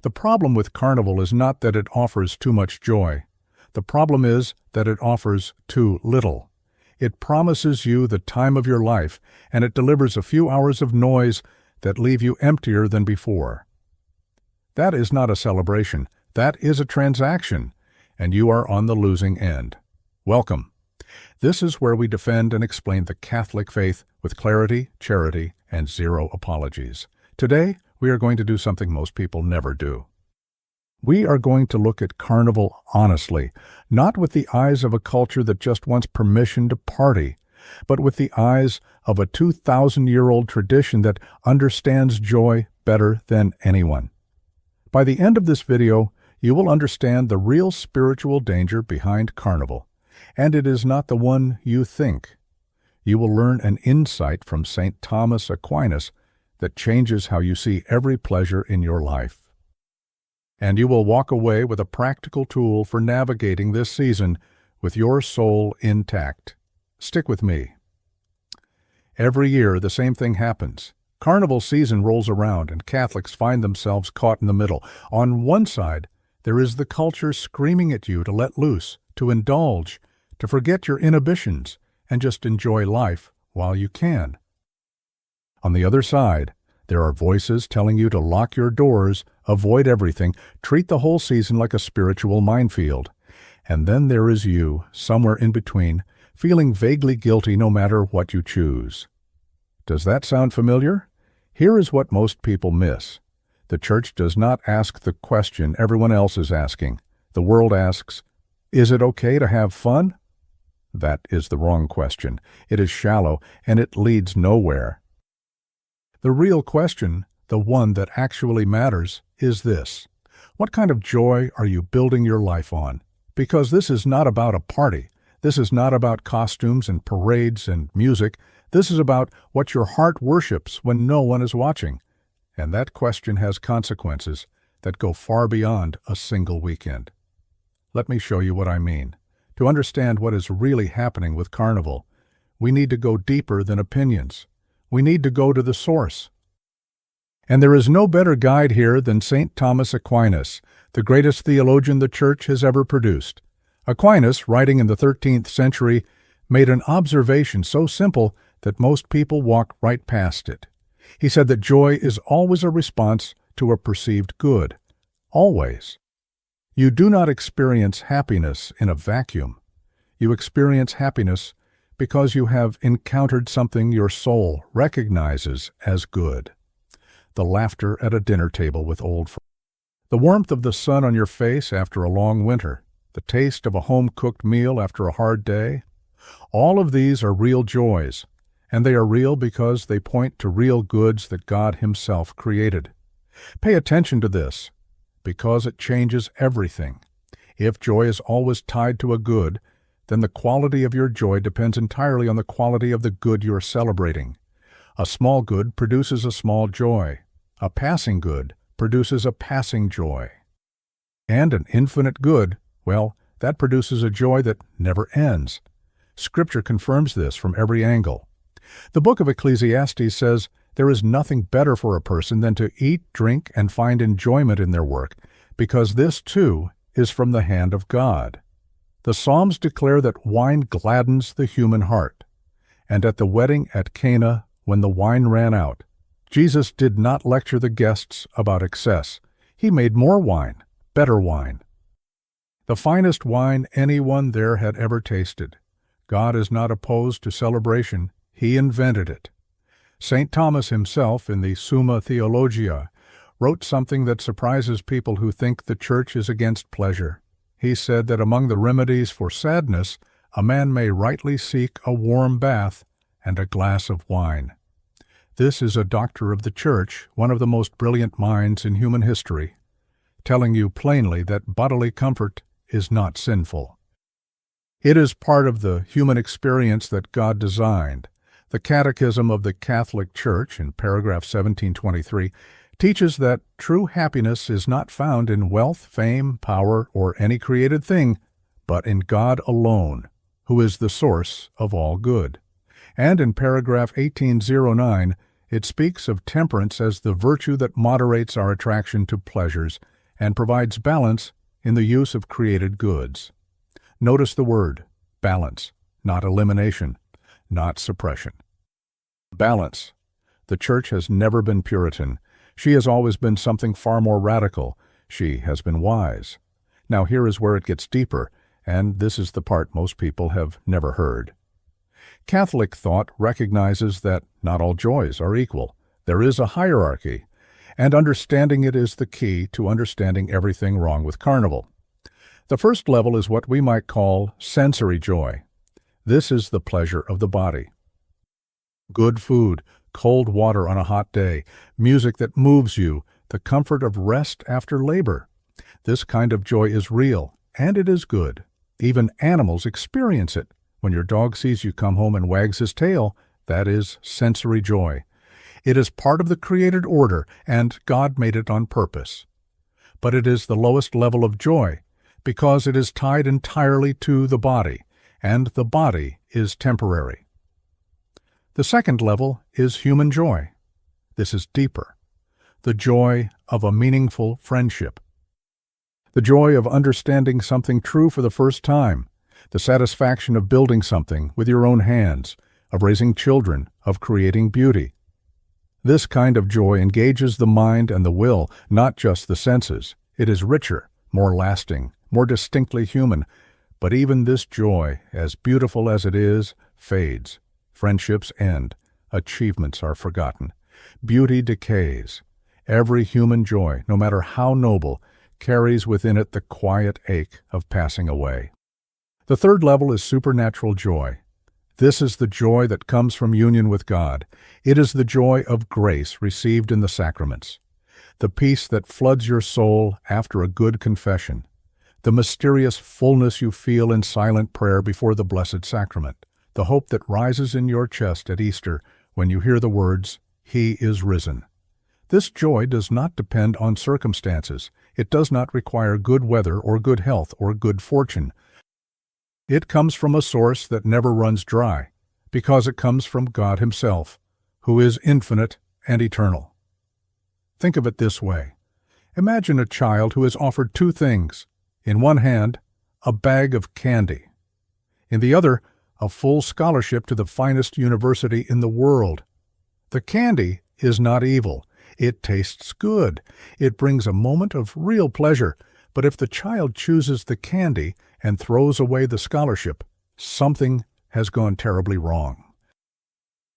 The problem with Carnival is not that it offers too much joy. The problem is that it offers too little. It promises you the time of your life, and it delivers a few hours of noise that leave you emptier than before. That is not a celebration. That is a transaction, and you are on the losing end. Welcome. This is where we defend and explain the Catholic faith with clarity, charity, and zero apologies. Today, we are going to do something most people never do. We are going to look at Carnival honestly, not with the eyes of a culture that just wants permission to party, but with the eyes of a 2,000-year-old tradition that understands joy better than anyone. By the end of this video, you will understand the real spiritual danger behind Carnival, and it is not the one you think. You will learn an insight from St. Thomas Aquinas that changes how you see every pleasure in your life. And you will walk away with a practical tool for navigating this season with your soul intact. Stick with me. Every year, the same thing happens. Carnival season rolls around, and Catholics find themselves caught in the middle. On one side, there is the culture screaming at you to let loose, to indulge, to forget your inhibitions, and just enjoy life while you can. On the other side, there are voices telling you to lock your doors, avoid everything, treat the whole season like a spiritual minefield. And then there is you, somewhere in between, feeling vaguely guilty no matter what you choose. Does that sound familiar? Here is what most people miss. The Church does not ask the question everyone else is asking. The world asks, is it okay to have fun? That is the wrong question. It is shallow, and it leads nowhere. The real question, the one that actually matters, is this. What kind of joy are you building your life on? Because this is not about a party. This is not about costumes and parades and music. This is about what your heart worships when no one is watching. And that question has consequences that go far beyond a single weekend. Let me show you what I mean. To understand what is really happening with Carnival, we need to go deeper than opinions. We need to go to the source. And there is no better guide here than St. Thomas Aquinas, the greatest theologian the Church has ever produced. Aquinas, writing in the 13th century, made an observation so simple that most people walk right past it. He said that joy is always a response to a perceived good. Always. You do not experience happiness in a vacuum. You experience happiness because you have encountered something your soul recognizes as good. The laughter at a dinner table with old friends. The warmth of the sun on your face after a long winter. The taste of a home-cooked meal after a hard day. All of these are real joys, and they are real because they point to real goods that God Himself created. Pay attention to this, because it changes everything. If joy is always tied to a good, then the quality of your joy depends entirely on the quality of the good you are celebrating. A small good produces a small joy. A passing good produces a passing joy. And an infinite good, well, that produces a joy that never ends. Scripture confirms this from every angle. The book of Ecclesiastes says, there is nothing better for a person than to eat, drink, and find enjoyment in their work, because this, too, is from the hand of God. The Psalms declare that wine gladdens the human heart. And at the wedding at Cana, when the wine ran out, Jesus did not lecture the guests about excess. He made more wine, better wine. The finest wine anyone there had ever tasted. God is not opposed to celebration. He invented it. St. Thomas himself, in the Summa Theologia, wrote something that surprises people who think the Church is against pleasure. He said that among the remedies for sadness, a man may rightly seek a warm bath and a glass of wine. This is a doctor of the Church, one of the most brilliant minds in human history, telling you plainly that bodily comfort is not sinful. It is part of the human experience that God designed. The Catechism of the Catholic Church, in paragraph 1723, teaches that true happiness is not found in wealth, fame, power, or any created thing, but in God alone, who is the source of all good. And in paragraph 1809, It speaks of temperance as the virtue that moderates our attraction to pleasures and provides balance in the use of created goods. Notice the word, balance, not elimination, not suppression. Balance. The Church has never been Puritan. She has always been something far more radical. She has been wise. Now here is where it gets deeper, and this is the part most people have never heard. Catholic thought recognizes that not all joys are equal. There is a hierarchy, and understanding it is the key to understanding everything wrong with Carnival. The first level is what we might call sensory joy. This is the pleasure of the body. Good food, cold water on a hot day, music that moves you, the comfort of rest after labor. This kind of joy is real, and it is good. Even animals experience it. When your dog sees you come home and wags his tail, that is sensory joy. It is part of the created order, and God made it on purpose. But it is the lowest level of joy, because it is tied entirely to the body, and the body is temporary. The second level is human joy. This is deeper. The joy of a meaningful friendship. The joy of understanding something true for the first time. The satisfaction of building something with your own hands, of raising children, of creating beauty. This kind of joy engages the mind and the will, not just the senses. It is richer, more lasting, more distinctly human. But even this joy, as beautiful as it is, fades. Friendships end. Achievements are forgotten. Beauty decays. Every human joy, no matter how noble, carries within it the quiet ache of passing away. The third level is supernatural joy. This is the joy that comes from union with God. It is the joy of grace received in the sacraments. The peace that floods your soul after a good confession. The mysterious fullness you feel in silent prayer before the Blessed Sacrament. The hope that rises in your chest at Easter when you hear the words, "He is risen." This joy does not depend on circumstances. It does not require good weather or good health or good fortune. It comes from a source that never runs dry, because it comes from God Himself, who is infinite and eternal. Think of it this way. Imagine a child who is offered two things. In one hand, a bag of candy. In the other, a full scholarship to the finest university in the world. The candy is not evil. It tastes good. It brings a moment of real pleasure. But if the child chooses the candy and throws away the scholarship, something has gone terribly wrong.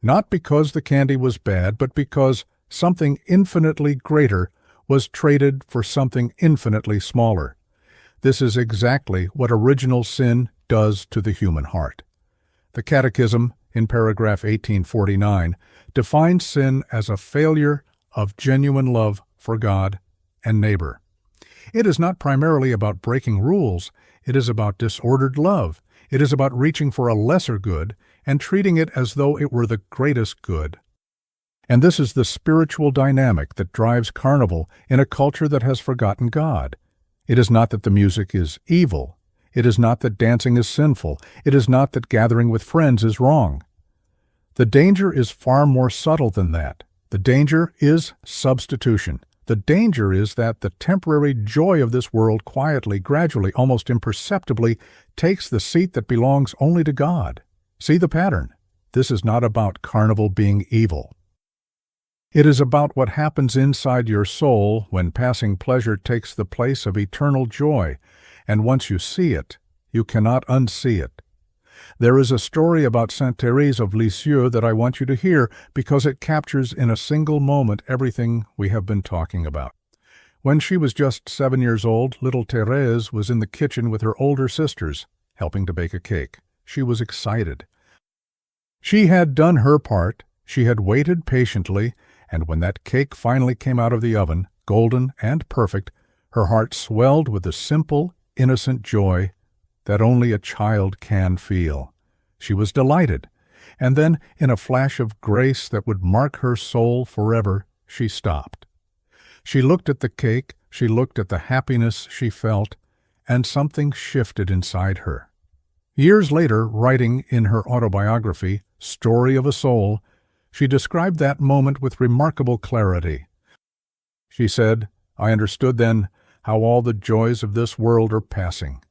Not because the candy was bad, but because something infinitely greater was traded for something infinitely smaller. This is exactly what original sin does to the human heart. The Catechism, in paragraph 1849, defines sin as a failure of genuine love for God and neighbor. It is not primarily about breaking rules. It is about disordered love. It is about reaching for a lesser good and treating it as though it were the greatest good. And this is the spiritual dynamic that drives Carnival in a culture that has forgotten God. It is not that the music is evil. It is not that dancing is sinful. It is not that gathering with friends is wrong. The danger is far more subtle than that. The danger is substitution. The danger is that the temporary joy of this world quietly, gradually, almost imperceptibly, takes the seat that belongs only to God. See the pattern. This is not about Carnival being evil. It is about what happens inside your soul when passing pleasure takes the place of eternal joy, and once you see it, you cannot unsee it. There is a story about Saint Thérèse of Lisieux that I want you to hear because it captures in a single moment everything we have been talking about. When she was just 7 years old, little Thérèse was in the kitchen with her older sisters, helping to bake a cake. She was excited. She had done her part. She had waited patiently, and when that cake finally came out of the oven, golden and perfect, her heart swelled with the simple, innocent joy that only a child can feel. She was delighted, and then, in a flash of grace that would mark her soul forever, she stopped. She looked at the cake, she looked at the happiness she felt, and something shifted inside her. Years later, writing in her autobiography, Story of a Soul, She described that moment with remarkable clarity. She said, "I understood then how all the joys of this world are passing."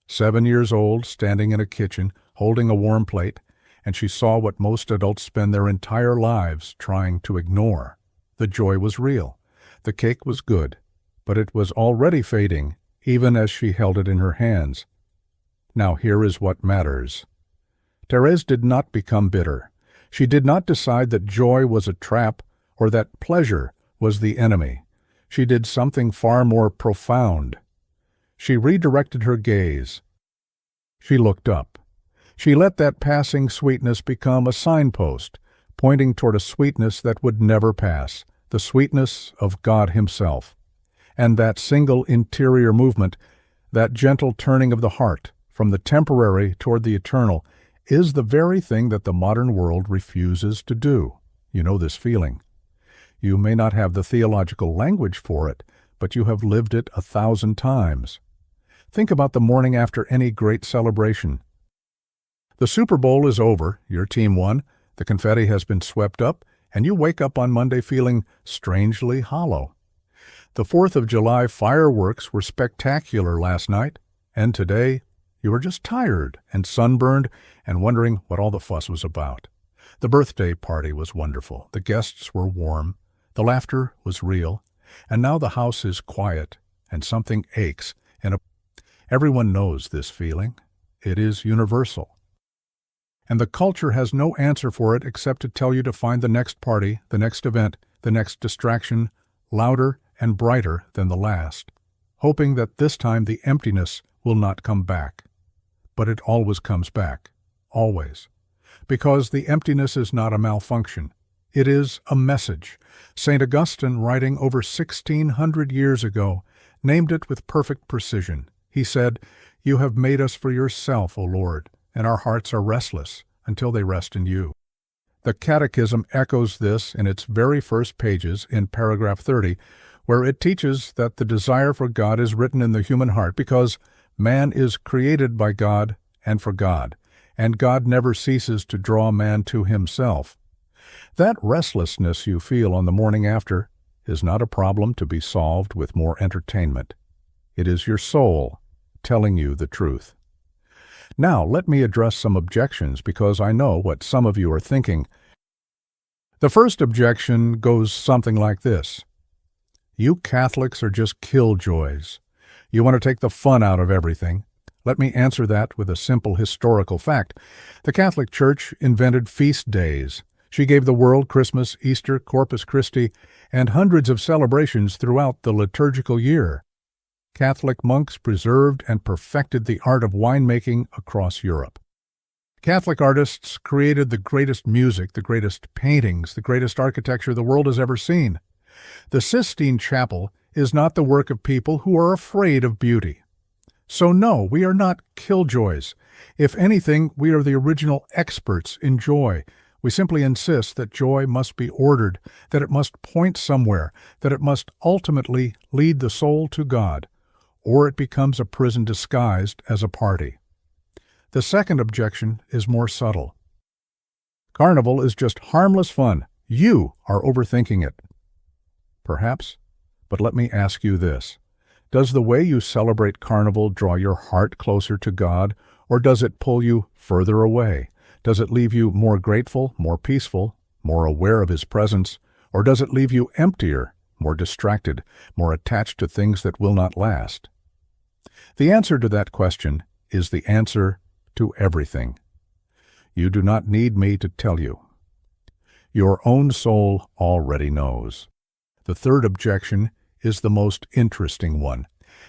7 years old, standing in a kitchen, holding a warm plate, and she saw what most adults spend their entire lives trying to ignore. The joy was real. The cake was good, but it was already fading, even as she held it in her hands. Now here is what matters. Thérèse did not become bitter. She did not decide that joy was a trap or that pleasure was the enemy. She did something far more profound. She redirected her gaze. She looked up. She let that passing sweetness become a signpost, pointing toward a sweetness that would never pass, the sweetness of God Himself. And that single interior movement, that gentle turning of the heart from the temporary toward the eternal, is the very thing that the modern world refuses to do. You know this feeling. You may not have the theological language for it, but you have lived it 1,000 times. Think about the morning after any great celebration. The Super Bowl is over, your team won, the confetti has been swept up, and you wake up on Monday feeling strangely hollow. The 4th of July fireworks were spectacular last night, and today you were just tired and sunburned and wondering what all the fuss was about. The birthday party was wonderful, the guests were warm, the laughter was real, and now the house is quiet, and something aches. Everyone knows this feeling. It is universal. And the culture has no answer for it except to tell you to find the next party, the next event, the next distraction, louder and brighter than the last, hoping that this time the emptiness will not come back. But it always comes back. Always. Because the emptiness is not a malfunction. It is a message. St. Augustine, writing over 1,600 years ago, named it with perfect precision. He said, "You have made us for yourself, O Lord, and our hearts are restless until they rest in you." The Catechism echoes this in its very first pages in paragraph 30, where it teaches that the desire for God is written in the human heart because man is created by God and for God, and God never ceases to draw man to Himself. That restlessness you feel on the morning after is not a problem to be solved with more entertainment. It is your soul telling you the truth. Now, let me address some objections because I know what some of you are thinking. The first objection goes something like this. You Catholics are just killjoys. You want to take the fun out of everything. Let me answer that with a simple historical fact. The Catholic Church invented feast days. She gave the world Christmas, Easter, Corpus Christi, and hundreds of celebrations throughout the liturgical year. Catholic monks preserved and perfected the art of winemaking across Europe. Catholic artists created the greatest music, the greatest paintings, the greatest architecture the world has ever seen. The Sistine Chapel is not the work of people who are afraid of beauty. So no, we are not killjoys. If anything, we are the original experts in joy. We simply insist that joy must be ordered, that it must point somewhere, that it must ultimately lead the soul to God, or it becomes a prison disguised as a party. The second objection is more subtle. Carnival is just harmless fun. You are overthinking it. Perhaps, but let me ask you this. Does the way you celebrate Carnival draw your heart closer to God, or does it pull you further away? Does it leave you more grateful, more peaceful, more aware of His presence, or does it leave you emptier, more distracted, more attached to things that will not last? The answer to that question is the answer to everything. You do not need me to tell you. Your own soul already knows. The third objection is the most interesting one,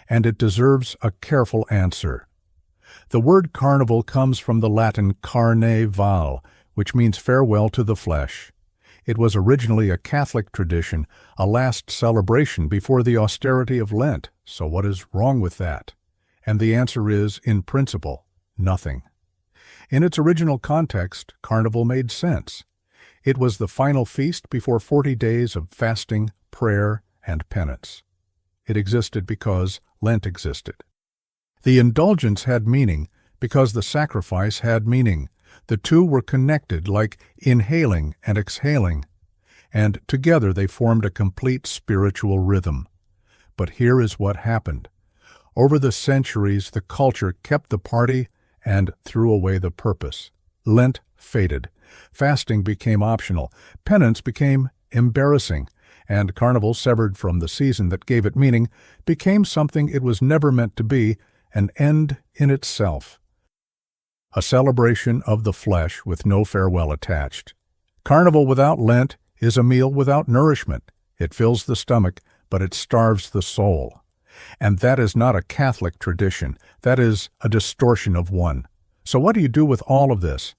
and it deserves a careful answer. The word carnival comes from the Latin carne val, which means farewell to the flesh. It was originally a Catholic tradition, a last celebration before the austerity of Lent. So what is wrong with that? And the answer is, in principle, nothing. In its original context, Carnival made sense. It was the final feast before 40 days of fasting, prayer, and penance. It existed because Lent existed. The indulgence had meaning because the sacrifice had meaning. The two were connected like inhaling and exhaling, and together they formed a complete spiritual rhythm. But here is what happened. Over the centuries, the culture kept the party and threw away the purpose. Lent faded. Fasting became optional. Penance became embarrassing. And Carnival, severed from the season that gave it meaning, became something it was never meant to be, an end in itself. A celebration of the flesh with no farewell attached. Carnival without Lent is a meal without nourishment. It fills the stomach, but it starves the soul. And that is not a Catholic tradition. That is a distortion of one. So what do you do with all of this?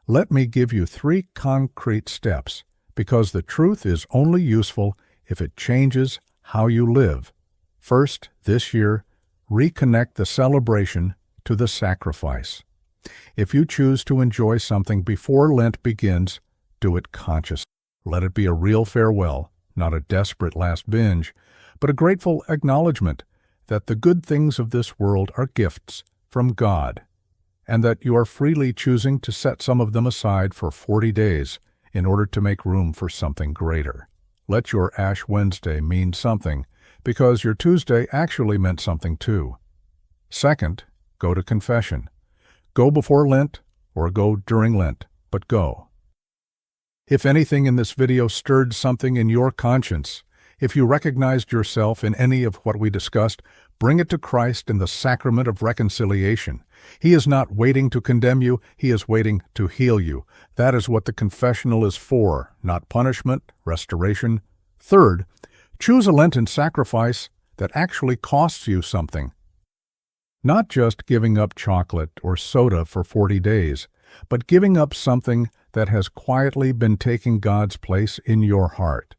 Let me give you 3 concrete steps, because the truth is only useful if it changes how you live. First, this year, reconnect the celebration to the sacrifice. If you choose to enjoy something before Lent begins, do it consciously. Let it be a real farewell, not a desperate last binge, but a grateful acknowledgement that the good things of this world are gifts from God, and that you are freely choosing to set some of them aside for 40 days in order to make room for something greater. Let your Ash Wednesday mean something, because your Tuesday actually meant something too. Second, go to confession. Go before Lent or go during Lent, but go. If anything in this video stirred something in your conscience, if you recognized yourself in any of what we discussed, bring it to Christ in the sacrament of reconciliation. He is not waiting to condemn you, He is waiting to heal you. That is what the confessional is for, not punishment, restoration. Third, choose a Lenten sacrifice that actually costs you something. Not just giving up chocolate or soda for 40 days, but giving up something that has quietly been taking God's place in your heart.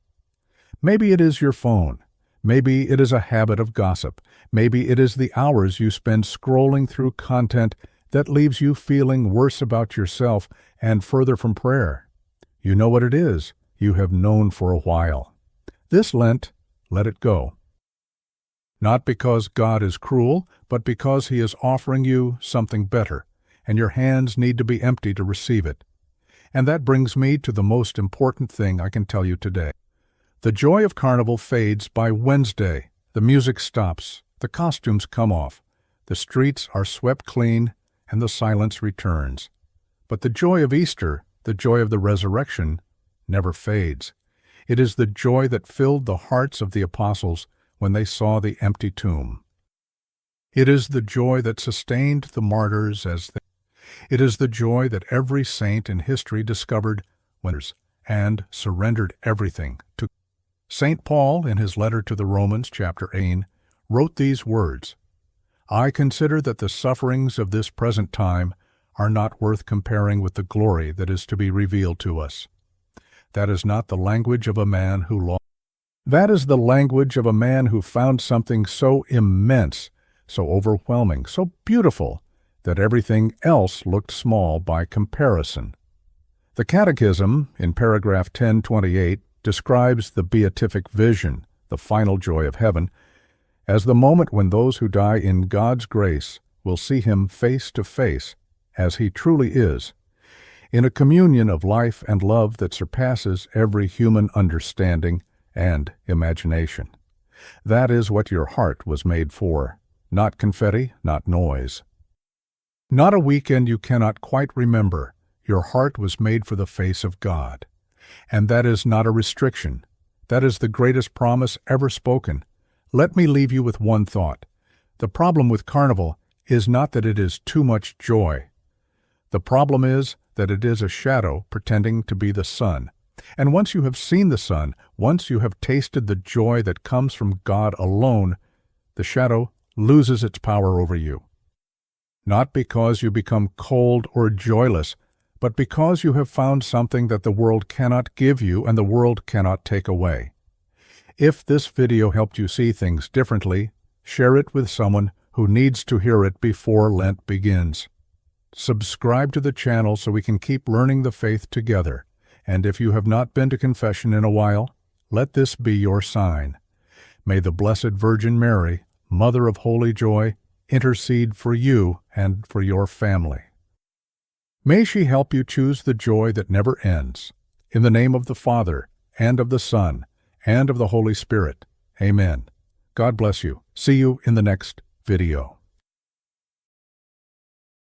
Maybe it is your phone. Maybe it is a habit of gossip. Maybe it is the hours you spend scrolling through content that leaves you feeling worse about yourself and further from prayer. You know what it is. You have known for a while. This Lent, let it go. Not because God is cruel, but because He is offering you something better, and your hands need to be empty to receive it. And that brings me to the most important thing I can tell you today. The joy of Carnival fades by Wednesday. The music stops, the costumes come off, the streets are swept clean, and the silence returns. But the joy of Easter, the joy of the resurrection, never fades. It is the joy that filled the hearts of the apostles when they saw the empty tomb. It is the joy that sustained the martyrs It is the joy that every saint in history discovered and surrendered everything to. St. Paul, in his letter to the Romans, chapter 8, wrote these words, "I consider that the sufferings of this present time are not worth comparing with the glory that is to be revealed to us." That is not the language of a man who lost. That is the language of a man who found something so immense, so overwhelming, so beautiful, that everything else looked small by comparison. The Catechism, in paragraph 1028, describes the beatific vision, the final joy of heaven, as the moment when those who die in God's grace will see Him face to face, as He truly is, in a communion of life and love that surpasses every human understanding and imagination. That is what your heart was made for, not confetti, not noise. Not a weekend you cannot quite remember. Your heart was made for the face of God. And that is not a restriction. That is the greatest promise ever spoken. Let me leave you with one thought. The problem with Carnival is not that it is too much joy. The problem is that it is a shadow pretending to be the sun. And once you have seen the sun, once you have tasted the joy that comes from God alone, the shadow loses its power over you. Not because you become cold or joyless, but because you have found something that the world cannot give you and the world cannot take away. If this video helped you see things differently, share it with someone who needs to hear it before Lent begins. Subscribe to the channel so we can keep learning the faith together. And if you have not been to confession in a while, let this be your sign. May the Blessed Virgin Mary, Mother of Holy Joy, intercede for you and for your family. May she help you choose the joy that never ends. In the name of the Father, and of the Son, and of the Holy Spirit. Amen. God bless you. See you in the next video.